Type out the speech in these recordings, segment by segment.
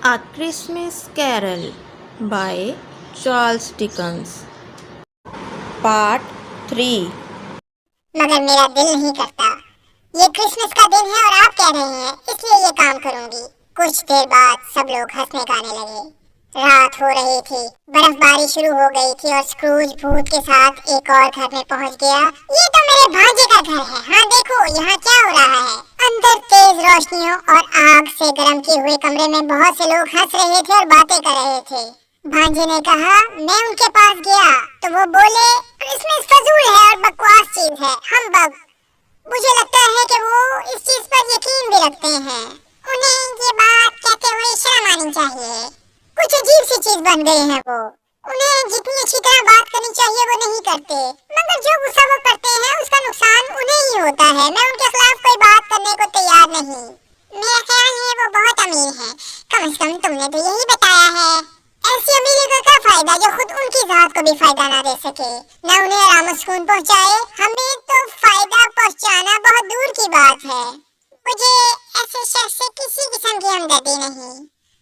A Christmas Carol by Charles Dickens Part 3 मगर मेरा दिल नहीं करता। ये क्रिसमस का दिन है और आप कह रहे हैं, इसलिए ये काम करूंगी। कुछ देर बाद सब लोग हंसने गाने लगे। रात हो रही थी, बर्फबारी शुरू हो गई थी और स्क्रूज भूत के साथ एक और घर में पहुंच गया। ये तो मेरे भांजे का घर है। हाँ देखो यहाँ क्या हो रहा है। अंदर तेज रोशनियों और आग से गर्म किए हुए कमरे में बहुत से लोग हंस रहे थे और बातें कर रहे थे। भांजे ने कहा, मैं उनके पास गया तो वो बोले, क्रिसमस फजूल है और बकवास चीज है, हम बग। मुझे लगता है कि वो इस चीज पर यकीन भी रखते हैं। उन्हें ये बात कहते हुए शर्म आनी चाहिए। कुछ अजीब सी चीज बन गए हैं वो। उन्हें जितनी अच्छी तरह बात करनी चाहिए वो नहीं करते, मगर जो गुस्सा वो करते हैं उसका नुकसान उन्हें ही होता है। मैं उनके खिलाफ कोई बात करने को तैयार नहीं। मेरा ख्याल है वो बहुत अमीर हैं। कम से कम तुमने तो यही बताया है। ऐसी अमीरी का क्या फायदा जो खुद उनकी जात को भी फायदा ना दे सके, न उन्हें आराम सुकून पहुंचाए। हमें तो फायदा पहुंचाना बहुत दूर की बात है। मुझे ऐसे शख्स से किसी किस्म की हमदर्दी नहीं।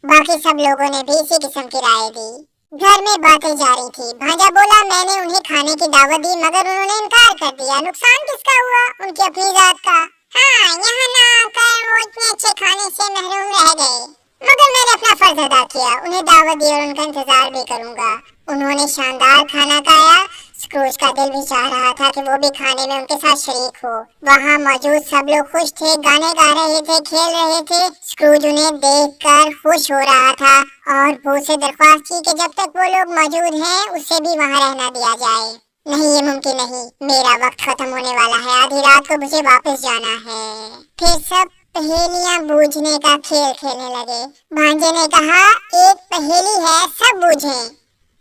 बाकी सब लोगों ने भी इसी किस्म की राय दी। घर में बातें जारी थी। भांजा बोला, मैंने उन्हें खाने की दावत दी मगर उन्होंने इनकार कर दिया। नुकसान किसका हुआ? उनकी अपनी जात का। हाँ, यहाँ ना आकर वो इतने अच्छे खाने से महरूम रह गए, मगर मैंने अपना फर्ज अदा किया। उन्हें दावत दी और उनका इंतजार भी करूंगा। उन्होंने शानदार खाना खाया। स्क्रूज का दिल भी चाह रहा था कि वो भी खाने में उनके साथ शरीक हो। वहाँ मौजूद सब लोग खुश थे, गाने गा रहे थे, खेल रहे थे। स्क्रूज उन्हें देखकर खुश हो रहा था और भूत से दरख्वास्त की कि जब तक वो लोग मौजूद हैं उसे भी वहाँ रहना दिया जाए। नहीं, ये मुमकिन नहीं। मेरा वक्त खत्म होने वाला है। आधी रात को मुझे वापस जाना है। फिर सब पहेलियां बूझने का खेल खेलने लगे। भांजे ने कहा, एक पहेली है, सब बूझें।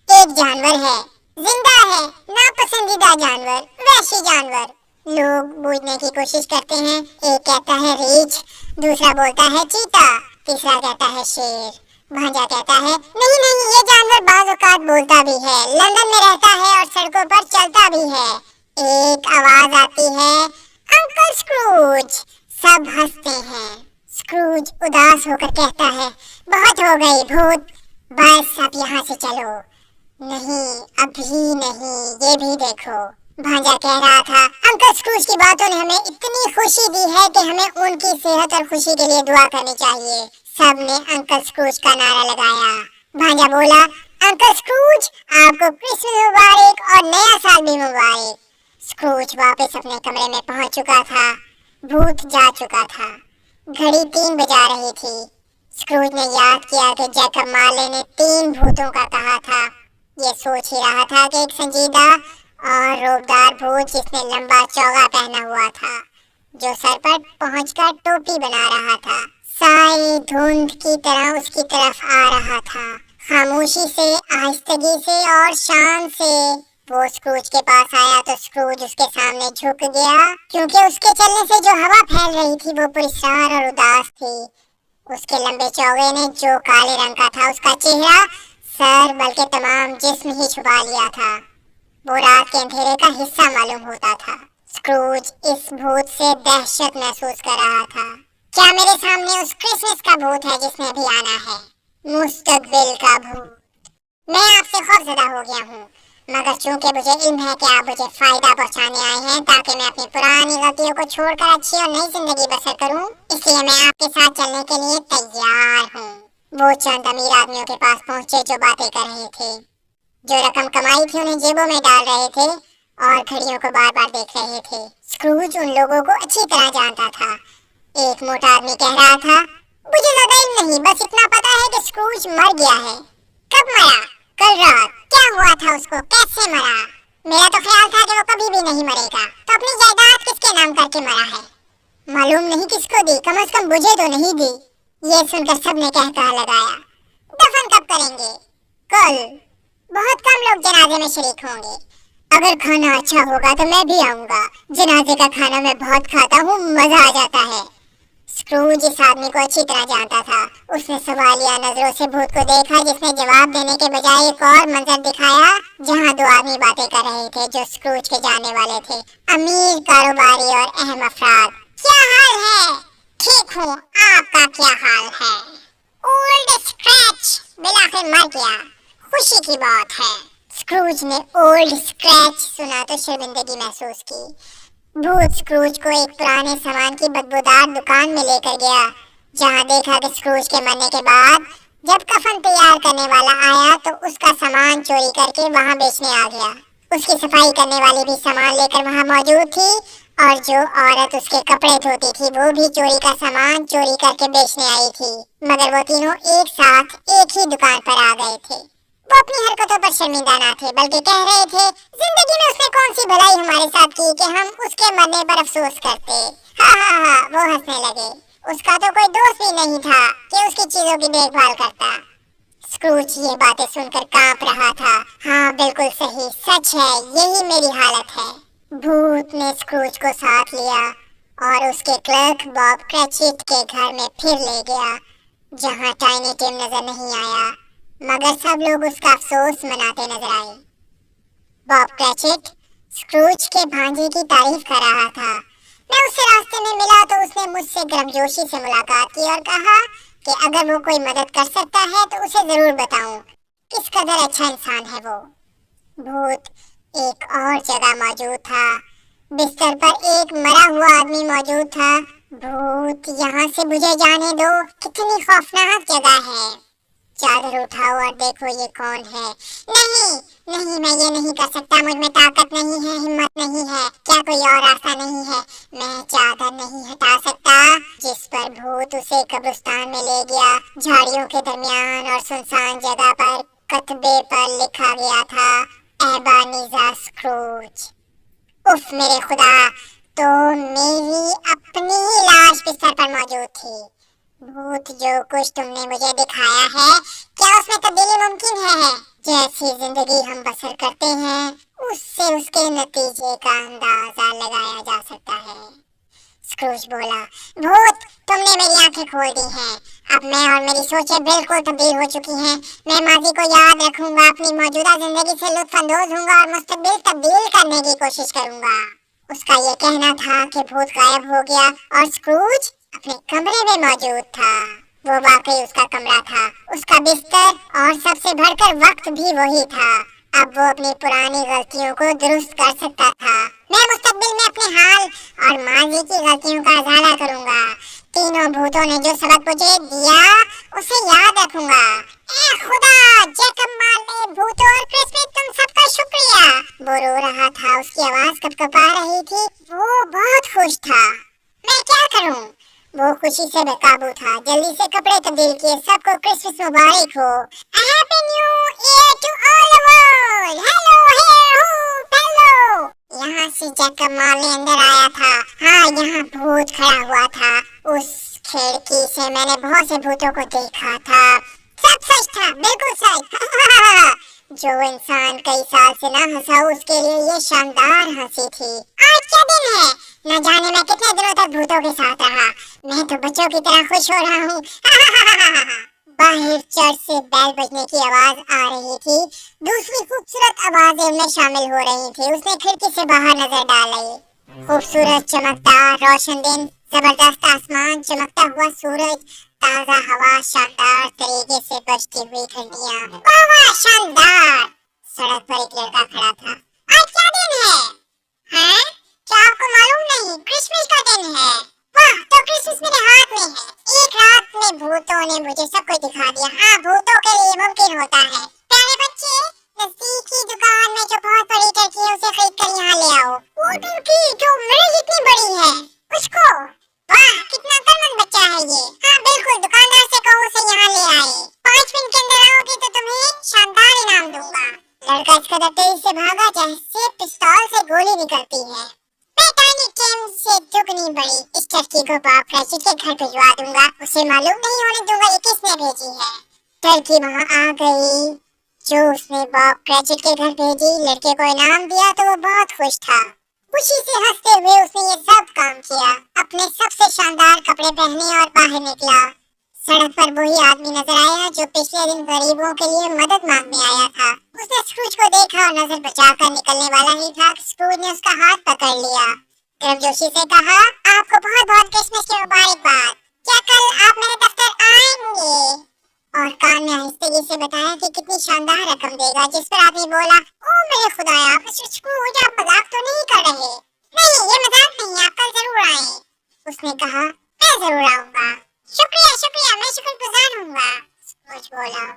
एक जानवर है, जिंदा है, नापसंदीदा जानवर, वैशी जानवर। लोग बूझने की कोशिश करते हैं। एक कहता है रीछ, दूसरा बोलता है चीता, तीसरा कहता है शेर। भांजा कहता है, नहीं नहीं, ये जानवर बाज़ औक़ात बोलता भी है, लंदन में रहता है और सड़कों पर चलता भी है। एक आवाज आती है, अंकल स्क्रूज। सब हंसते हैं। स्क्रूज उदास होकर कहता है, बहुत हो गई भूत, बस अब यहाँ से चलो। नहीं, अभी नहीं, ये भी देखो। भांजा कह रहा था, अंकल स्क्रूज की बातों ने हमें इतनी खुशी दी है कि हमें उनकी सेहत और खुशी के लिए दुआ करनी चाहिए। सब ने अंकल स्क्रूज का नारा लगाया। भांजा बोला, अंकल स्क्रूज, आपको क्रिसमस मुबारक और नया साल भी मुबारक। स्क्रूज वापस अपने कमरे में पहुंच चुका था। भूत जा चुका था। घड़ी 3 बजा रही थी। स्क्रूज ने याद किया कि जैकब मार्ले ने 3 भूतों का कहा था। ये सोच ही रहा था कि एक संजीदा और रोबदार भूत जिसने लंबा चौगा पहना हुआ था, जो सर पर पहुंचकर टोपी बना रहा था, साई धुंध की तरह उसकी तरफ आ रहा था। खामोशी से, आहिस्तगी से और शान से वो स्क्रूज के पास आया तो स्क्रूज उसके सामने झुक गया, क्योंकि उसके चलने से जो हवा फैल रही थी वो पुरस्कार और उदास थी। उसके लंबे चौगे ने जो काले रंग का था, उसका चेहरा, सर बल्कि तमाम जिस्म ही छुपा लिया था। वो रात के अंधेरे का हिस्सा मालूम होता था। स्क्रूज इस भूत से दहशत महसूस कर रहा था। क्या मेरे सामने उस क्रिसमस का भूत है जिसने अभी आना है? मुस्तकबिल का भूत। मैं आपसे खौफजदा हो गया हूँ, मगर चूंकि मुझे इल्म है कि आप मुझे फायदा पहुंचाने आए हैं ताकि मैं अपनी पुरानी गलतियों को छोड़कर अच्छी और नई जिंदगी बसर करूं, इसलिए मैं आपके साथ चलने के लिए तैयार हूँ। वो चंद अमीर आदमियों के पास पहुंचे जो बातें कर रहे थे। जो रकम कमाई थी उन्हें जेबों में डाल रहे थे और घड़ियों को बार बार देख रहे थे। स्क्रूज उन लोगों को अच्छी तरह जानता था। एक मोटा आदमी कह रहा था, मुझे ज्यादा इल्म नहीं, बस इतना पता है कि स्क्रूज मर गया है। कब मरा? कल रात। क्या हुआ था उसको? कैसे मरा? मेरा तो ख्याल था कि वो कभी भी नहीं मरेगा। तो अपनी जायदाद किसके नाम करके मरा है? मालूम नहीं किसको दी, कम से कम मुझे तो नहीं दी। ये सुनकर सबने कहता लगाया, दफन कब करेंगे? कल। बहुत कम लोग जनाजे में शरीक होंगे। अगर खाना अच्छा होगा तो मैं भी आऊंगा। जनाजे का खाना मैं बहुत खाता हूँ, मजा आ जाता है। स्क्रूज इस आदमी को अच्छी तरह जानता था। उसने सवालिया नजरों से भूत को देखा, जिसने जवाब देने के बजाय एक और मंजर दिखाया, जहाँ 2 आदमी बातें कर रहे थे जो स्क्रूज के जानने वाले थे। अमीर, कारोबारी और अहम अफराद। क्या हाल है? ठीक हूँ, आपका क्या हाल है? ओल्ड स्क्रैप से मर गया, खुशी की बात है। स्क्रूज ने ओल्ड स्क्रैच सुना तो शर्मिंदगी महसूस की। भूत स्क्रूज को एक पुराने सामान की बदबूदार दुकान में लेकर गया, जहां देखा कि स्क्रूज के मरने के बाद जब कफन तैयार करने वाला आया तो उसका सामान चोरी करके वहां बेचने आ गया। उसकी सफाई करने वाली भी सामान लेकर वहां मौजूद थी, और जो औरत उसके कपड़े धोती थी वो भी चोरी का सामान चोरी करके बेचने आई थी। मगर वो तीनों एक साथ एक ही दुकान पर आ गए थे। वो अपनी हरकतों पर शर्मिंदा ना थे, बल्कि कह रहे थे, जिंदगी में उसने कौन सी भलाई हमारे साथ की कि हम उसके मरने पर अफसोस करते। हा, वो हंसने लगे। उसका तो कोई दोस्त भी नहीं था कि उसकी चीजों की देखभाल करता। स्क्रूज ये बातें सुनकर कांप रहा था। हाँ, बिल्कुल सही, सच है, यही मेरी हालत है। भूत ने स्क्रूज को साथ लिया और उसके क्लर्क बॉब क्रैचिट के घर में फिर ले गया, जहाँ टाइनी टिम नजर नहीं आया, मगर सब लोग उसका अफसोस मनाते नजर आए। बॉब क्रैचिट स्क्रूज के भांजे की तारीफ कर रहा था। मैं उससे रास्ते में मिला तो उसने मुझसे गर्मजोशी से मुलाकात की और कहा कि अगर वो कोई मदद कर सकता है तो उसे जरूर बताऊं। किस कदर अच्छा इंसान है वो। भूत एक और जगह मौजूद था। बिस्तर पर एक मरा हुआ आदमी मौजूद था। भूत, यहाँ से मुझे जाने दो, कितनी खौफनाक जगह है। चादर उठाओ और देखो ये कौन है। नहीं नहीं, मैं ये नहीं कर सकता, मुझ में ताकत नहीं है, हिम्मत नहीं है। क्या कोई और रास्ता नहीं है? मैं चादर नहीं हटा सकता। जिस पर भूत उसे कब्रिस्तान में ले गया, झाड़ियों के दरमियान और सुनसान जगह पर कतबे पर लिखा गया था, एबेनेज़र स्क्रूज। उफ मेरे खुदा, तो मेरी अपनी ही लाश बिस्तर पर मौजूद थी। भूत, जो कुछ तुमने मुझे दिखाया है, क्या उसमें तब्दीली मुमकिन है? जैसी जिंदगी हम बसर करते हैं, उससे उसके नतीजे का अंदाजा लगाया जा सकता है। स्क्रूज बोला, भूत, तुमने मेरी आंखें खोल दी हैं। अब मैं और मेरी सोचें बिल्कुल तब्दील हो चुकी हैं। मैं माजी को याद रखूंगा, अपनी मौजूदा जिंदगी से लुत्फानंदोज होऊंगा और मुस्तकबिल तब्दील करने की कोशिश करूंगा। उसका ये कहना था कि भूत गायब हो गया और स्क्रूज अपने कमरे में मौजूद था। वो वाकई उसका कमरा था, उसका बिस्तर और सबसे बढ़कर वक्त भी वही था। अब वो अपनी पुरानी गलतियों को दुरुस्त कर सकता था। मैं मुस्तकबिल में अपने हाल और माजी की गलतियों का इजाला करूंगा। तीनों भूतों ने जो सबक मुझे दिया उसे याद रखूंगा। ए खुदा, जैकब मार्ले, भूतों और क्रिस्मस, तुम सबका शुक्रिया। वो रो रहा था, उसकी आवाज कपकपा रही थी। वो बहुत खुश था। मैं क्या करूं? वो खुशी से बेकाबू था। जल्दी से कपड़े तब्दील किए। सबको क्रिसमस मुबारक हो। Happy new year to all the world. Hello hello. यहाँ से जैकब मार्ले अंदर आया था। हाँ, यहाँ भूत खड़ा हुआ था। उस खिड़की से मैंने बहुत से भूतों को देखा था। सब सच था, बिल्कुल सच। जो इंसान कई साल से ना हंसा, उसके लिए ये शानदार हंसी थी। आज क्या दिन है? न जाने मैं कितने दिनों तक भूतों के साथ रहा। मैं तो बच्चों की तरह खुश हो रहा हूँ। बाहर चर्च से बैल बजने की आवाज आ रही थी। दूसरी खूबसूरत आवाजें उनमें शामिल हो रही थी। उसने खिड़की से बाहर नजर डाली। खूबसूरत चमकदार रोशन दिन, जबरदस्त आसमान, चमकता हुआ सूरज, ताजा हवा, शानदार तरीके से बजती हुई घंटियां। वाह वाह, शानदार। सड़क पर एक लड़का खड़ा था। आज क्या दिन है? हैं? क्या आपको मालूम नहीं? क्रिसमस का दिन है। वाह, तो क्रिसमस मेरे हाथ में है। एक रात में भूतों ने मुझे सब कुछ दिखा दिया। हाँ, भूतों के लिए मुमकिन होता है। प्यारे बच्चे, नजदीकी दुकान में जो बहुत बड़ी टर्की है उसे खरीद कर यहाँ ले आओ। वो टर्की जो मेरे जितनी बड़ी है, उसको? वाह, कितना अक्लमंद बच्चा है ये। हाँ बिल्कुल, दुकानदार से कहो उसे यहाँ ले आए। 5 मिनट के अंदर आओगे तो तुम्हें शानदार इनाम दूंगा। लड़का इस कदर तेजी से भागा जैसे पिस्तौल से गोली निकलती है। मैं टाइनी टिम से दुगनी बड़ी इस टर्की को बॉब क्रैचिट के घर भिजवा दूंगा। उसे मालूम नहीं होने दूंगा ये किसने भेजी है। टर्की वहाँ आ गई जो उसने बॉब क्रैचिट के घर भेजी। लड़के को इनाम दिया तो वो बहुत खुश था। खुशी से हंसते हुए उसने ये सब काम किया। अपने सबसे शानदार कपड़े पहने और बाहर निकला। सड़क पर वही आदमी नजर आया जो पिछले दिन गरीबों के लिए मदद मांगने आया था। उसने स्क्रूज को देखा और नजर बचाकर निकलने वाला ही था। स्क्रूज ने उसका हाथ पकड़ लिया। गर्मजोशी से कहा, आपको बहुत बहुत क्रिसमस की मुबारकबाद। क्या कल आप मेरे दफ्तर आएंगे? और कान में आहिस्तेगी से बताया कि कितनी शानदार रकम देगा, जिस पर आदमी बोला, ओ मेरे खुदाया, मिस्टर स्क्रूज आप मजाक तो नहीं कर रहे? नहीं, ये मजाक नहीं है, आप कल जरूर आए। उसने कहा, मैं जरूर आऊंगा। शुक्रिया शुक्रिया, मैं शुक्रगुजार हूँगा, स्क्रूज बोला।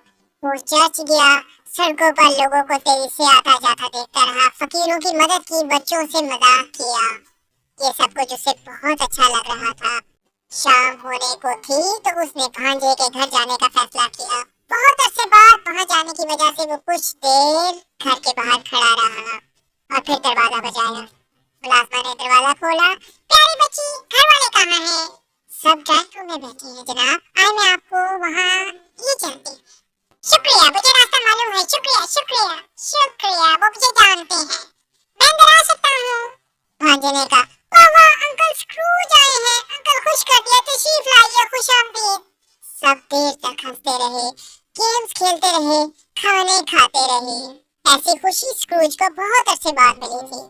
वो चर्च गया, सड़कों पर लोगों को तेजी से आता जाता देखता रहा, फकीरों की मदद की, बच्चों से मजाक किया। ये सब कुछ उसे बहुत अच्छा लग रहा था। शाम होने को थी तो उसने भांजे के घर जाने का फैसला किया। बहुत अरसे बाद वहां जाने की वजह से वो कुछ देर घर के बाहर खड़ा रहा और फिर दरवाजा बजाया। मुलाजमा ने दरवाजा खोला। प्यारी बच्ची, घर वाले कहाँ हैं? सब ड्राइंग रूम में बैठे हैं जनाब। आए मैं आपको वहाँ ये जानती। शुक्रिया, मुझे रास्ता मालूम है। शुक्रिया शुक्रिया शुक्रिया, वो मुझे जानते हैं। मैं अंदर आ सकता हूँ? भांजे ने कहा। वाह वाह, अंकल स्क्रूज आए हैं। अंकल खुश कर दिया, तशरीफ लाइए, खुशामदीद। सब देर तक हंसते रहे, गेम्स खेलते रहे, खाने खाते रहे। ऐसी खुशी स्क्रूज को बहुत अरसे बाद मिली थी।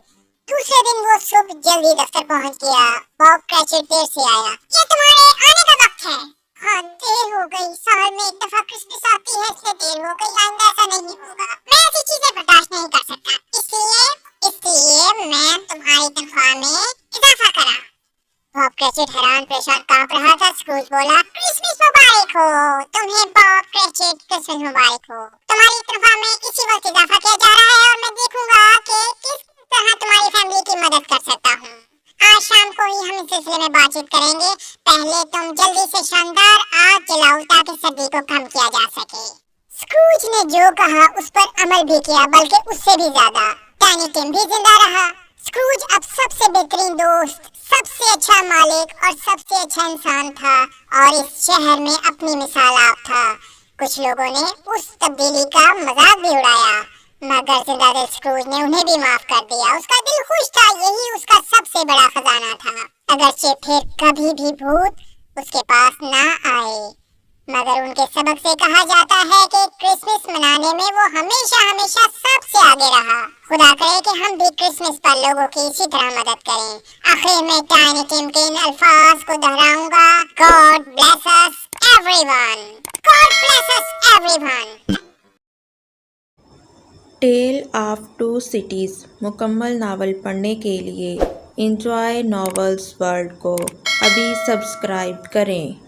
दूसरे दिन वो सुबह जल्दी दफ्तर पहुंच गया। बॉब क्रैचेट देर से आया। ये तुम्हारे आने का वक्त है। हाँ, देर हो गई। साल में एक दफा क्रिसमस आती है, इसलिए देर हो गई। आइंदा ऐसा नहीं होगा। मैं ऐसी चीजें बर्दाश्त नहीं कर सकता, इसलिए मैं तुम्हारी तनख्वाह में इजाफा करा। बॉब क्रैचेट हैरान परेशान कांप रहा था। स्क्रूज बोला, क्रिसमस मुबारक हो तुम्हें बॉब क्रैचेट, क्रिसमस मुबारक हो। तुम्हारी तनख्वाह में इसी वक्त इजाफा किया जा रहा है और मैं देखूंगा कि किस तरह तुम्हारी फैमिली की मदद कर सकता हूँ। आज शाम को ही हम इस सिलसिले में बातचीत करेंगे। पहले तुम जल्दी से शानदार आग जलाओ ताकि सर्दी को कम किया जा सके। स्क्रूज ने जो कहा उस पर अमल भी किया, बल्कि उससे भी ज्यादा। टाइनी टिम भी जिंदा रहा। स्क्रूज अब सबसे बेहतरीन दोस्त, सबसे अच्छा मालिक और सबसे अच्छा इंसान था और इस शहर में अपनी मिसाल आप था। कुछ लोगों ने उस तब्दीली का मजाक भी उड़ाया, मगर जिंदा दिल स्क्रूज ने उन्हें भी माफ कर दिया। उसका दिल खुश था, यही उसका सबसे बड़ा खजाना था। अगरचे फिर कभी भी भूत उसके पास ना आए, मगर उनके सबक से कहा जाता है कि क्रिसमस मनाने में वो हमेशा हमेशा सबसे आगे रहा। खुदा करे कि हम भी क्रिसमस पर लोगों की इसी तरह मदद करें। आखिर में टाइनी टिम के इन अल्फाज को दोहराऊंगा, God bless us everyone, God bless us everyone. Tale of two cities मुकम्मल नावल पढ़ने के लिए एंजॉय नॉवेल्स वर्ल्ड को अभी सब्सक्राइब करें।